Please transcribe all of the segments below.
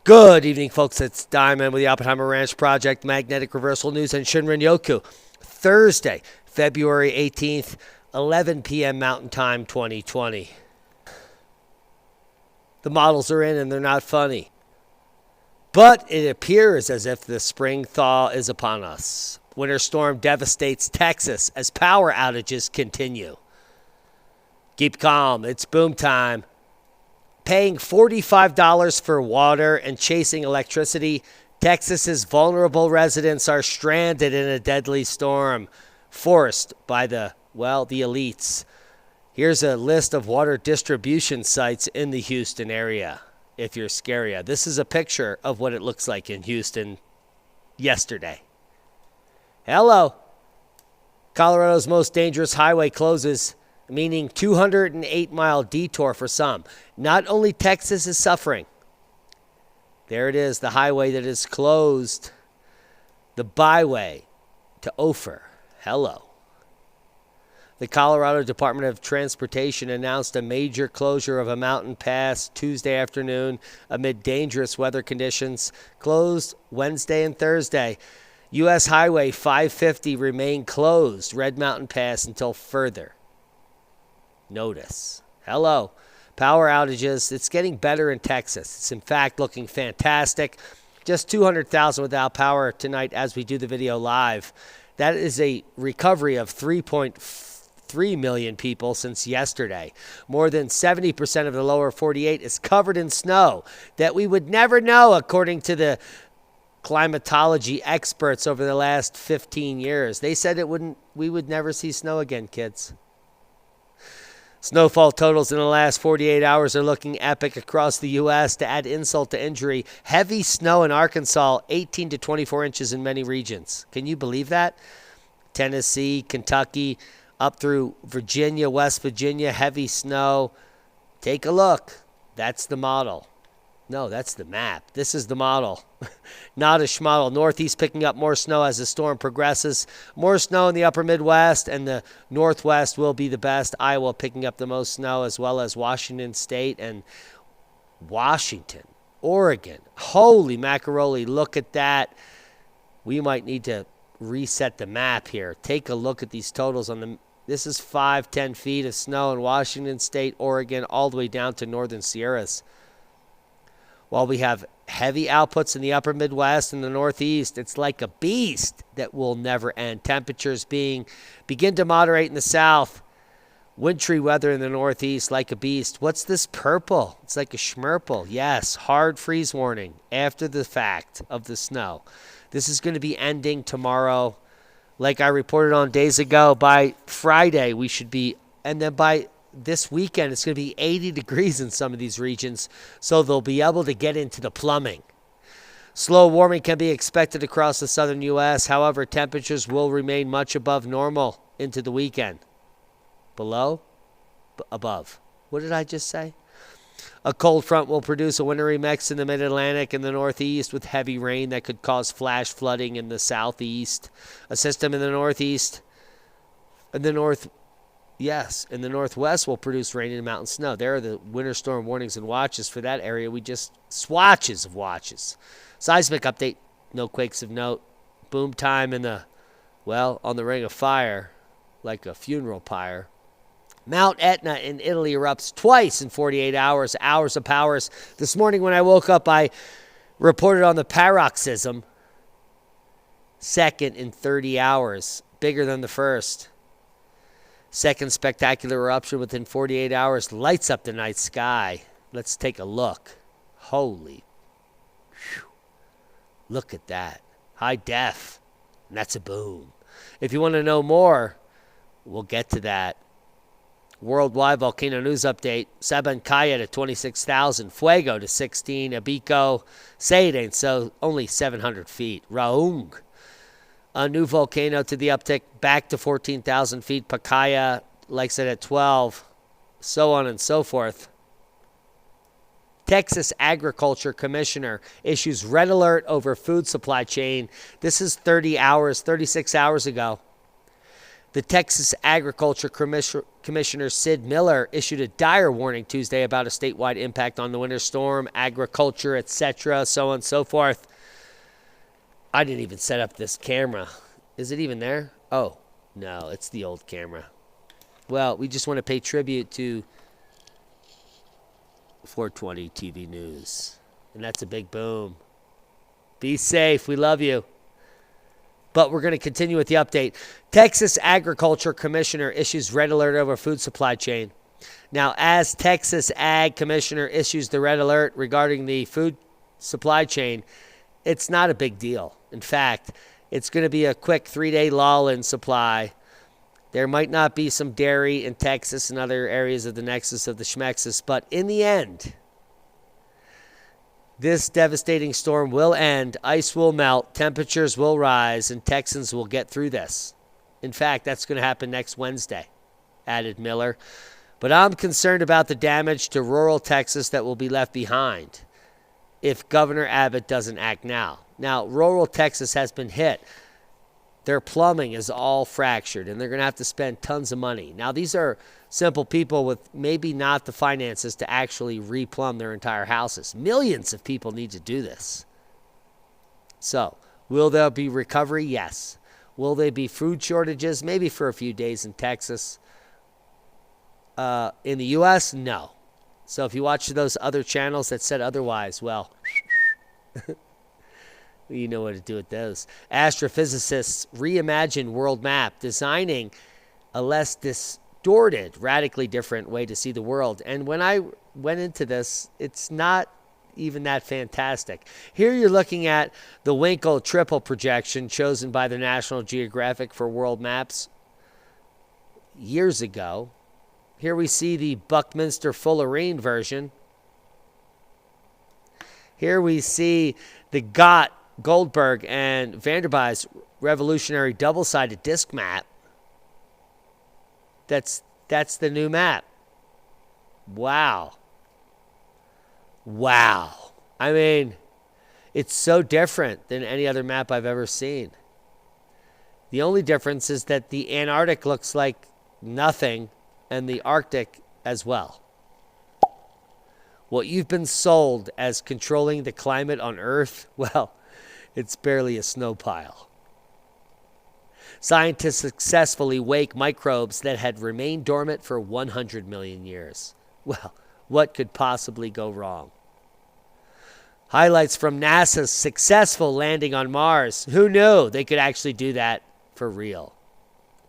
Good evening, folks. It's Diamond with the Oppenheimer Ranch Project, Magnetic Reversal News, and Shinrin-yoku. Thursday, February 18th, 11 p.m. Mountain Time, 2020. The models are in and they're not funny. But it appears as if the spring thaw is upon us. Winter storm devastates Texas as power outages continue. Keep calm. It's boom time. Paying $45 for water and chasing electricity, Texas's vulnerable residents are stranded in a deadly storm, forced by the elites. Here's a list of water distribution sites in the Houston area, if you're scary. This is a picture of what it looks like in Houston yesterday. Hello. Colorado's most dangerous highway closes, meaning 208-mile detour for some. Not only Texas is suffering. There it is, the highway that is closed. The byway to Ophir. Hello. The Colorado Department of Transportation announced a major closure of a mountain pass Tuesday afternoon amid dangerous weather conditions. Closed Wednesday and Thursday. U.S. Highway 550 remained closed, Red Mountain Pass, until further notice. Hello. Power outages. It's getting better in Texas. It's in fact looking fantastic. Just 200,000 without power tonight as we do the video live. That is a recovery of 3.3 million people since yesterday. More than 70% of the lower 48 is covered in snow that we would never know, according to the climatology experts over the last 15 years. They said we would never see snow again, kids. Snowfall totals in the last 48 hours are looking epic across the U.S. To add insult to injury, heavy snow in Arkansas, 18 to 24 inches in many regions. Can you believe that? Tennessee, Kentucky, up through Virginia, West Virginia, heavy snow. Take a look. That's the model. No, that's the map. This is the model. Not a schmodel. Northeast picking up more snow as the storm progresses. More snow in the upper Midwest, and the Northwest will be the best. Iowa picking up the most snow, as well as Washington State and Washington, Oregon. Holy macaroni, look at that. We might need to reset the map here. Take a look at these totals on the. This is 5-10 feet of snow in Washington State, Oregon, all the way down to northern Sierras. While we have heavy outputs in the upper Midwest and the Northeast, it's like a beast that will never end. Temperatures begin to moderate in the South. Wintry weather in the Northeast, like a beast. What's this purple? It's like a schmurple. Yes, hard freeze warning after the fact of the snow. This is going to be ending tomorrow. Like I reported on days ago, by Friday we should be, and then by this weekend, it's going to be 80 degrees in some of these regions, so they'll be able to get into the plumbing. Slow warming can be expected across the southern U.S. However, temperatures will remain much above normal into the weekend. Below? Above. What did I just say? A cold front will produce a wintry mix in the mid-Atlantic and the Northeast with heavy rain that could cause flash flooding in the Southeast. A system in the Northeast, in the Northwest will produce rain and mountain snow. There are the winter storm warnings and watches for that area. We just swatches of watches. Seismic update, no quakes of note. Boom time on the Ring of Fire, like a funeral pyre. Mount Etna in Italy erupts twice in 48 hours. Hours of powers. This morning when I woke up, I reported on the paroxysm. Second in 30 hours. Bigger than the first. Second spectacular eruption within 48 hours lights up the night sky. Let's take a look. Holy. Whew. Look at that. High def. And that's a boom. If you want to know more, we'll get to that. Worldwide volcano news update. Sabancaya to 26,000. Fuego to 16. Abico. Say it ain't so. Only 700 feet. Raung. A new volcano to the uptick, back to 14,000 feet. Pacaya, like I said, at 12. So on and so forth. Texas Agriculture Commissioner issues red alert over food supply chain. This is 36 hours ago. The Texas Agriculture Commissioner Sid Miller issued a dire warning Tuesday about a statewide impact on the winter storm, agriculture, etc., so on and so forth. I didn't even set up this camera. Is it even there? Oh, no, it's the old camera. Well, we just want to pay tribute to 420 TV News. And that's a big boom. Be safe. We love you. But we're going to continue with the update. Texas Agriculture Commissioner issues red alert over food supply chain. Now, as Texas Ag Commissioner issues the red alert regarding the food supply chain, it's not a big deal. In fact, it's going to be a quick 3-day lull in supply. There might not be some dairy in Texas and other areas of the nexus of the schmexus, but in the end, this devastating storm will end, ice will melt, temperatures will rise, and Texans will get through this. In fact, that's going to happen next Wednesday, added Miller. But I'm concerned about the damage to rural Texas that will be left behind if Governor Abbott doesn't act now. Now, rural Texas has been hit. Their plumbing is all fractured, and they're going to have to spend tons of money. Now, these are simple people with maybe not the finances to actually replumb their entire houses. Millions of people need to do this. So, will there be recovery? Yes. Will there be food shortages? Maybe for a few days in Texas. In the U.S., no. So if you watch those other channels that said otherwise, well, you know what to do with those. Astrophysicists reimagine world map, designing a less distorted, radically different way to see the world. And when I went into this, it's not even that fantastic. Here you're looking at the Winkle triple projection chosen by the National Geographic for world maps years ago. Here we see the Buckminster-Fullerene version. Here we see the Gott, Goldberg, and Vanderbies revolutionary double-sided disc map. That's the new map. Wow. Wow. I mean, it's so different than any other map I've ever seen. The only difference is that the Antarctic looks like nothing, and the Arctic as well. What you've been sold as controlling the climate on Earth, well, it's barely a snow pile. Scientists successfully wake microbes that had remained dormant for 100 million years. Well, what could possibly go wrong? Highlights from NASA's successful landing on Mars. Who knew they could actually do that for real?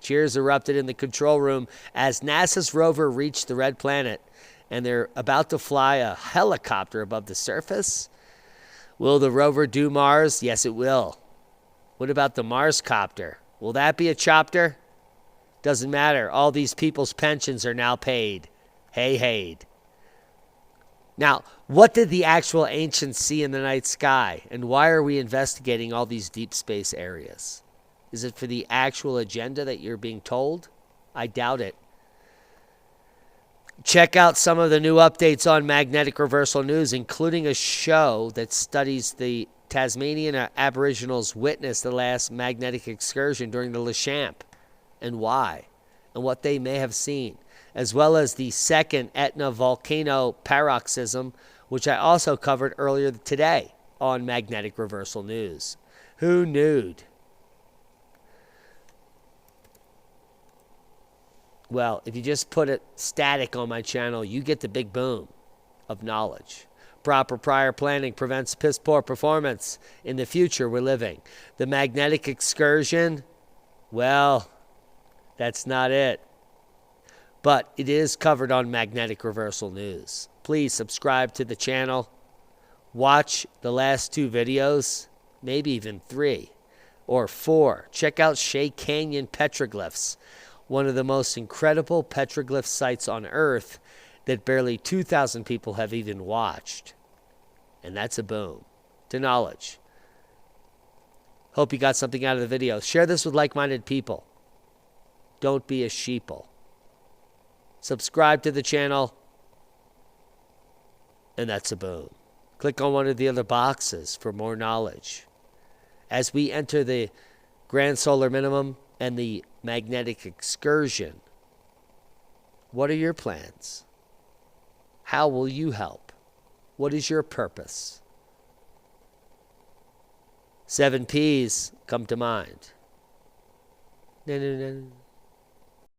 Cheers erupted in the control room as NASA's rover reached the red planet, and they're about to fly a helicopter above the surface. Will the rover do Mars? Yes, it will. What about the Mars copter? Will that be a chopter? Doesn't matter. All these people's pensions are now paid. Hey. Now, what did the actual ancients see in the night sky, and why are we investigating all these deep space areas? Is it for the actual agenda that you're being told? I doubt it. Check out some of the new updates on Magnetic Reversal News, including a show that studies the Tasmanian Aboriginals witnessed the last magnetic excursion during the Lechamp, and why, and what they may have seen, as well as the second Etna volcano paroxysm, which I also covered earlier today on Magnetic Reversal News. Who knew? Well, if you just put it static on my channel, you get the big boom of knowledge. Proper prior planning prevents piss-poor performance in the future we're living. The magnetic excursion, well, that's not it. But it is covered on Magnetic Reversal News. Please subscribe to the channel. Watch the last 2 videos, maybe even 3 or 4. Check out Shea Canyon Petroglyphs, one of the most incredible petroglyph sites on Earth that barely 2,000 people have even watched. And that's a boom to knowledge. Hope you got something out of the video. Share this with like-minded people. Don't be a sheeple. Subscribe to the channel. And that's a boom. Click on one of the other boxes for more knowledge. As we enter the grand solar minimum and the magnetic excursion. What are your plans? How will you help? What is your purpose? 7 P's come to mind. No, no, no.